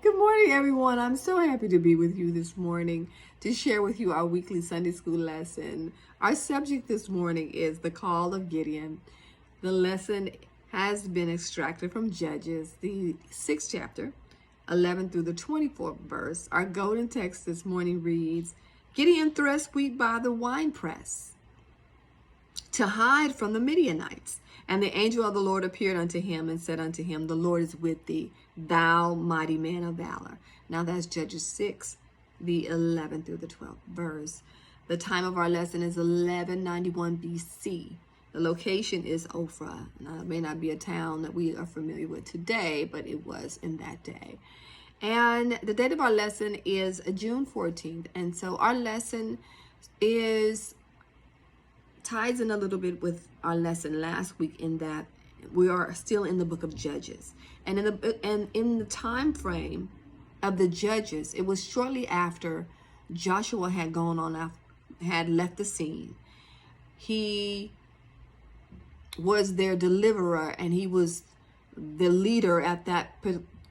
Good morning, everyone. I'm so happy to be with you this morning to share with you our weekly Sunday school lesson. Our subject this morning is the call of Gideon. The lesson has been extracted from Judges, the 6th chapter, 11 through the 24th verse. Our golden text this morning reads, Gideon threshed wheat by the winepress to hide from the Midianites. And the angel of the Lord appeared unto him and said unto him, The Lord is with thee, thou mighty man of valor. Now that's Judges 6, the 11th through the 12th verse. The time of our lesson is 1191 BC. The location is Ophrah. Now, it may not be a town that we are familiar with today, but it was in that day. And the date of our lesson is June 14th. And so our lesson ties in a little bit with our lesson last week in that we are still in the book of Judges. And in the time frame of the Judges, it was shortly after Joshua had left the scene. He was their deliverer, and he was the leader at that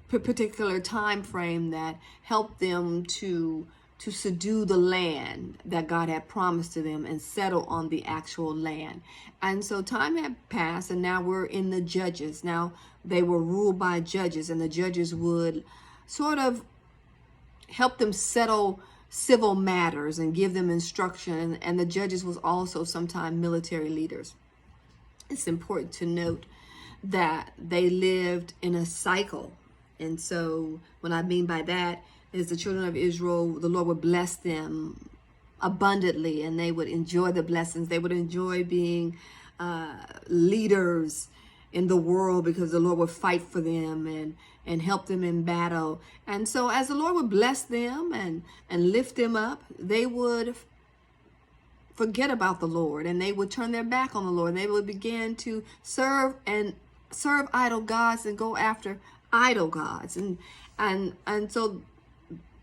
particular time frame that helped them to subdue the land that God had promised to them and settle on the actual land. And so time had passed, and now we're in the Judges. Now they were ruled by judges, and the judges would sort of help them settle civil matters and give them instruction. And the judges was also sometimes military leaders. It's important to note that they lived in a cycle. And so what I mean by that is the children of Israel, the Lord would bless them abundantly, and they would enjoy the blessings. They would enjoy being leaders in the world because the Lord would fight for them and help them in battle. And so as the Lord would bless them and lift them up, they would forget about the Lord, and they would turn their back on the Lord. And they would begin to serve idol gods and go after idol gods. And so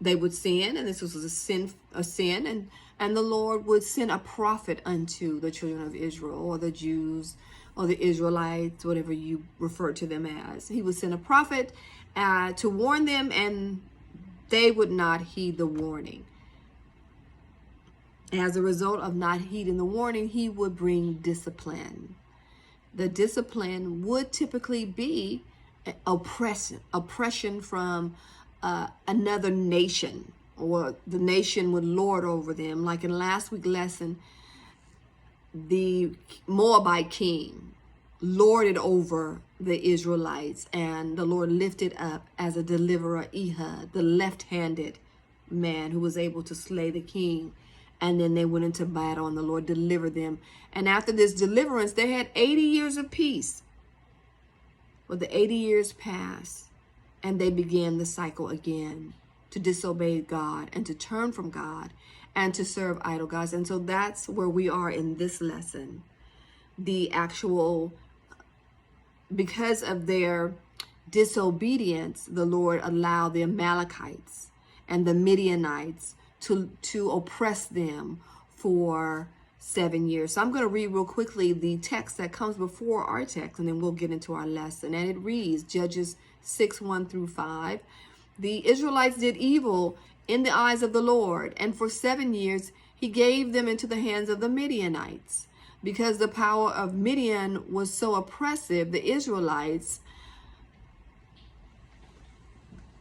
they would sin, and this was a sin, and the Lord would send a prophet unto the children of Israel, or the Jews, or the Israelites, whatever you refer to them as. He would send a prophet to warn them, and they would not heed the warning. As a result of not heeding the warning, he would bring discipline. The discipline would typically be oppression from another nation, or the nation would lord over them. Like in last week's lesson, the Moabite king lorded over the Israelites, and the Lord lifted up as a deliverer Ehud, the left-handed man who was able to slay the king. And then they went into battle, and the Lord delivered them. And after this deliverance, they had 80 years of peace. But the 80 years passed, and they began the cycle again to disobey God and to turn from God and to serve idol gods. And so that's where we are in this lesson. Because of their disobedience, the Lord allowed the Amalekites and the Midianites to oppress them for 7 years. So I'm going to read real quickly the text that comes before our text, and then we'll get into our lesson. And it reads, Judges 6, 1 through 5. The Israelites did evil in the eyes of the Lord, and for 7 years he gave them into the hands of the Midianites. Because the power of Midian was so oppressive, the Israelites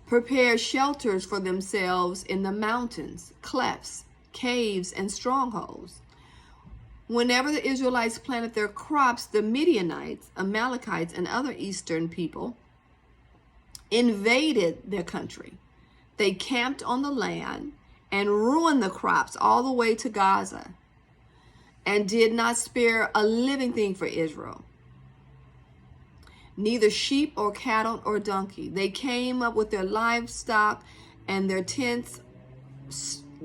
prepared shelters for themselves in the mountains, clefts, caves, and strongholds. Whenever the Israelites planted their crops, the Midianites, Amalekites, and other eastern people invaded their country. They camped on the land and ruined the crops all the way to Gaza, and did not spare a living thing for Israel, neither sheep or cattle or donkey. They came up with their livestock and their tents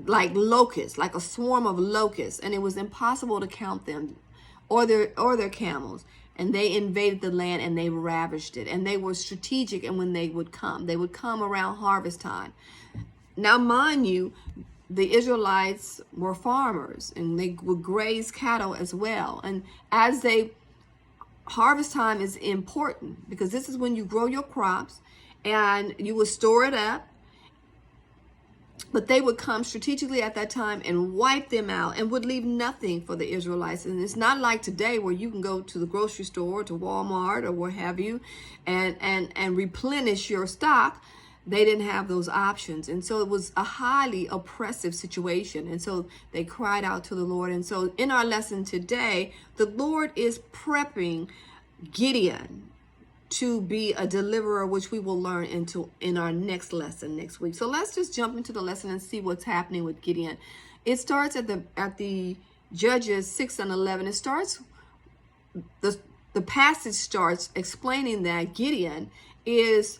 like locusts, like a swarm of locusts, and it was impossible to count them, or their camels. And they invaded the land, and they ravaged it. And they were strategic, and when they would come around harvest time. Now, mind you, the Israelites were farmers, and they would graze cattle as well. And harvest time is important, because this is when you grow your crops and you would store it up. But they would come strategically at that time and wipe them out and would leave nothing for the Israelites. And it's not like today where you can go to the grocery store, to Walmart or what have you, and replenish your stock. They didn't have those options. And so it was a highly oppressive situation. And so they cried out to the Lord. And so in our lesson today, the Lord is prepping Gideon to be a deliverer, which we will learn in our next lesson next week. So let's just jump into the lesson and see what's happening with Gideon. It starts at the Judges 6 and 11. It starts, the passage starts explaining that Gideon is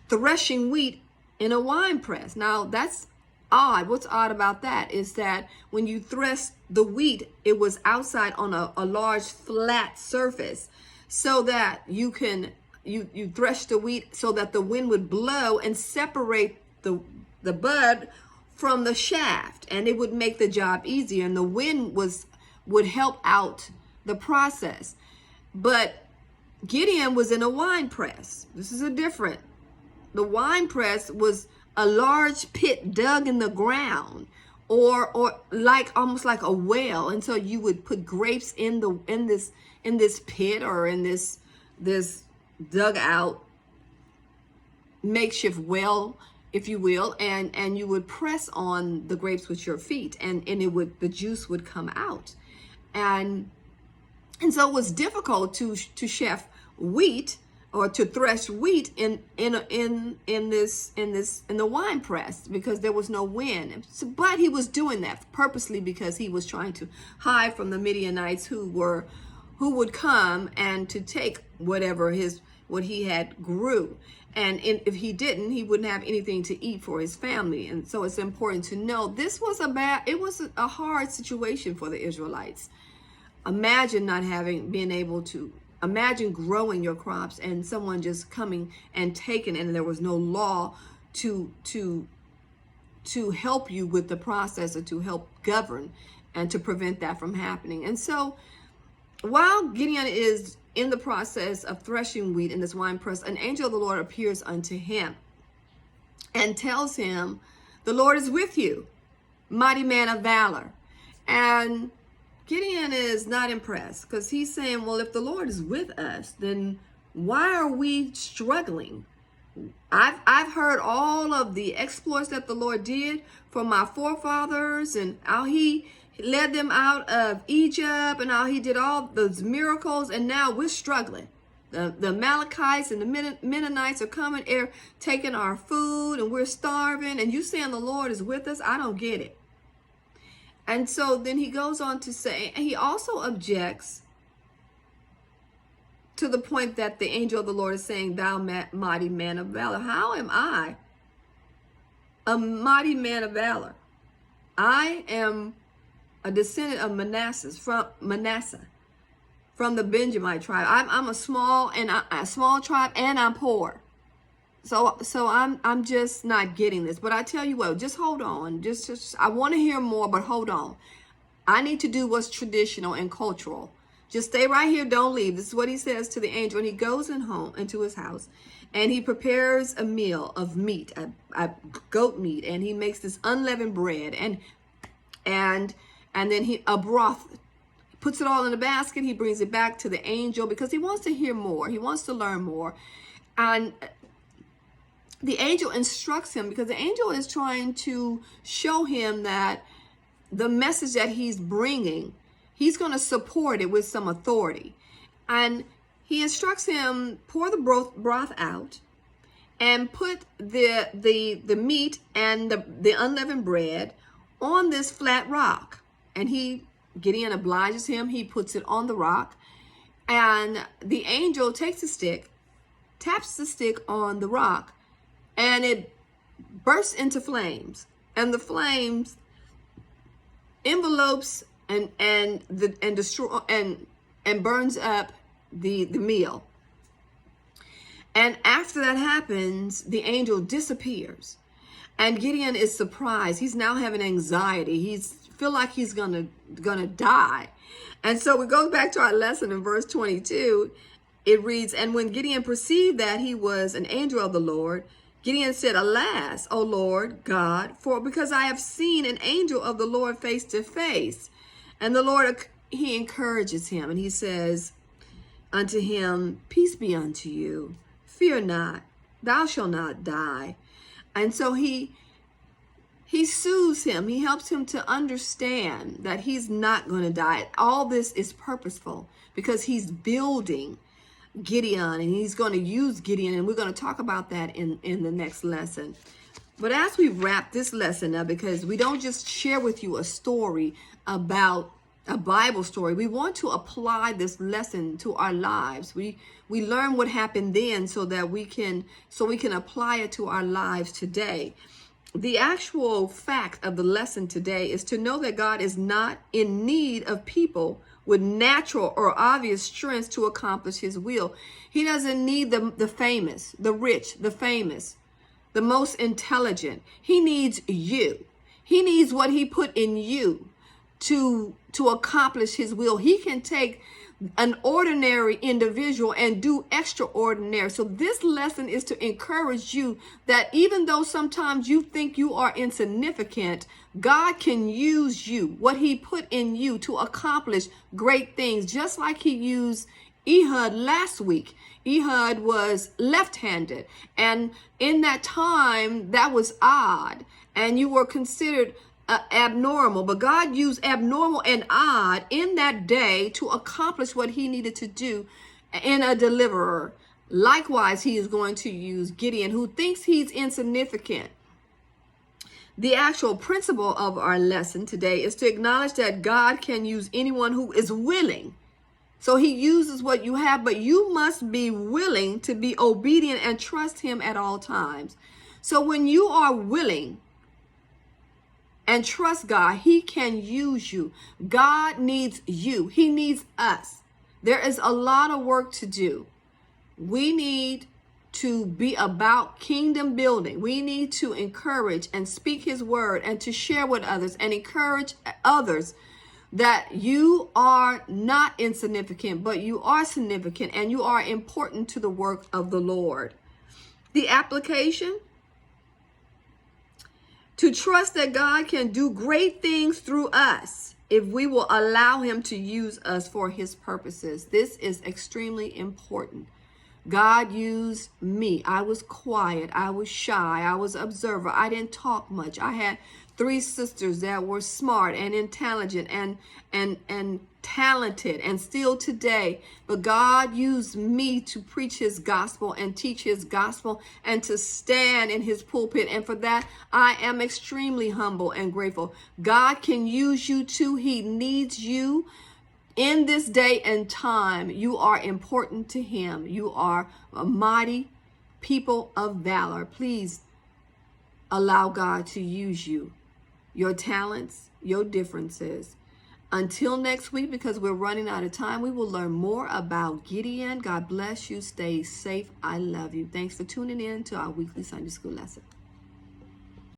threshing wheat in a wine press. Now that's odd. What's odd about that is that when you thresh the wheat, it was outside on a large flat surface, so that you thresh the wheat so that the wind would blow and separate the bud from the shaft, and it would make the job easier, and the wind would help out the process. But Gideon was in a wine press. This is the wine press was a large pit dug in the ground, or like almost like a well, and so you would put grapes in this pit, or in this dug out makeshift well, if you will, and you would press on the grapes with your feet, and the juice would come out, and so it was difficult to chef wheat, or to thresh wheat in the wine press, because there was no wind. But he was doing that purposely because he was trying to hide from the Midianites who would come and to take what he had grew. And if he didn't, he wouldn't have anything to eat for his family. And so it's important to know this was a hard situation for the Israelites. Imagine imagine growing your crops and someone just coming and taking, and there was no law to help you with the process, or to help govern and to prevent that from happening. And so while Gideon is in the process of threshing wheat in this wine press, an angel of the Lord appears unto him and tells him, "The Lord is with you, mighty man of valor." And Gideon is not impressed, because he's saying, well, if the Lord is with us, then why are we struggling? I've heard all of the exploits that the Lord did for my forefathers, and how he led them out of Egypt, and how he did all those miracles, and now we're struggling. The Amalekites and the Mennonites are coming here, taking our food, and we're starving, and you saying the Lord is with us? I don't get it. And so then he goes on to say, and he also objects to the point that the angel of the Lord is saying, "Thou mighty man of valor." How am I a mighty man of valor? I am a descendant of Manasseh, from the Benjamite tribe. I'm a small tribe, and I'm poor. So I'm just not getting this. But I tell you what, just hold on. Just I want to hear more, but hold on. I need to do what's traditional and cultural. Just stay right here. Don't leave. This is what he says to the angel. And he goes into his house, and he prepares a meal of meat, a goat meat, and he makes this unleavened bread, and then a broth. Puts it all in a basket. He brings it back to the angel because he wants to hear more. He wants to learn more. And the angel instructs him, because the angel is trying to show him that the message that he's bringing, he's going to support it with some authority. And he instructs him, pour the broth out, and put the meat and the unleavened bread on this flat rock. And Gideon obliges him. He puts it on the rock, and the angel takes a stick, taps the stick on the rock, and it bursts into flames, and the flames envelopes and destroy and burns up the meal. And after that happens, the angel disappears, and Gideon is surprised. He's now having anxiety. He's feel like he's gonna die. And so we go back to our lesson in verse 22. It reads, and when Gideon perceived that he was an angel of the Lord, Gideon said, alas, O Lord God, for because I have seen an angel of the Lord face to face. And the Lord, he encourages him, and he says unto him, peace be unto you. Fear not, thou shalt not die. And so he soothes him. He helps him to understand that he's not going to die. All this is purposeful because he's building Gideon, and he's going to use Gideon, and we're going to talk about that in the next lesson. But as we wrap this lesson up, because we don't just share with you a story about a Bible story, we want to apply this lesson to our lives. We learn what happened then so that we can apply it to our lives today. The actual fact of the lesson today is to know that God is not in need of people with natural or obvious strengths to accomplish his will. He doesn't need the famous, the rich, the famous, the most intelligent. He needs you. He needs what he put in you to accomplish his will. He can take an ordinary individual and do extraordinary. So this lesson is to encourage you that even though sometimes you think you are insignificant, God can use you, what he put in you, to accomplish great things, just like he used Ehud last week. Ehud was left-handed, and in that time that was odd, and you were considered abnormal, but God used abnormal and odd in that day to accomplish what he needed to do in a deliverer. Likewise, he is going to use Gideon, who thinks he's insignificant. The actual principle of our lesson today is to acknowledge that God can use anyone who is willing. So he uses what you have, but you must be willing to be obedient and trust him at all times. So when you are willing and trust God, he can use you. God needs you. He needs us. There is a lot of work to do. We need to be about kingdom building. We need to encourage and speak his word and to share with others and encourage others that you are not insignificant, but you are significant and you are important to the work of the Lord. The application: to trust that God can do great things through us if we will allow him to use us for his purposes. This is extremely important. God used me. I was quiet. I was shy. I was observer. I didn't talk much. I had 3 sisters that were smart and intelligent and talented, and still today. But God used me to preach his gospel and teach his gospel and to stand in his pulpit. And for that, I am extremely humble and grateful. God can use you too. He needs you. In this day and time, you are important to him. You are a mighty people of valor. Please allow God to use you, your talents, your differences. Until next week, because we're running out of time, we will learn more about Gideon. God bless you. Stay safe. I love you. Thanks for tuning in to our weekly Sunday school lesson.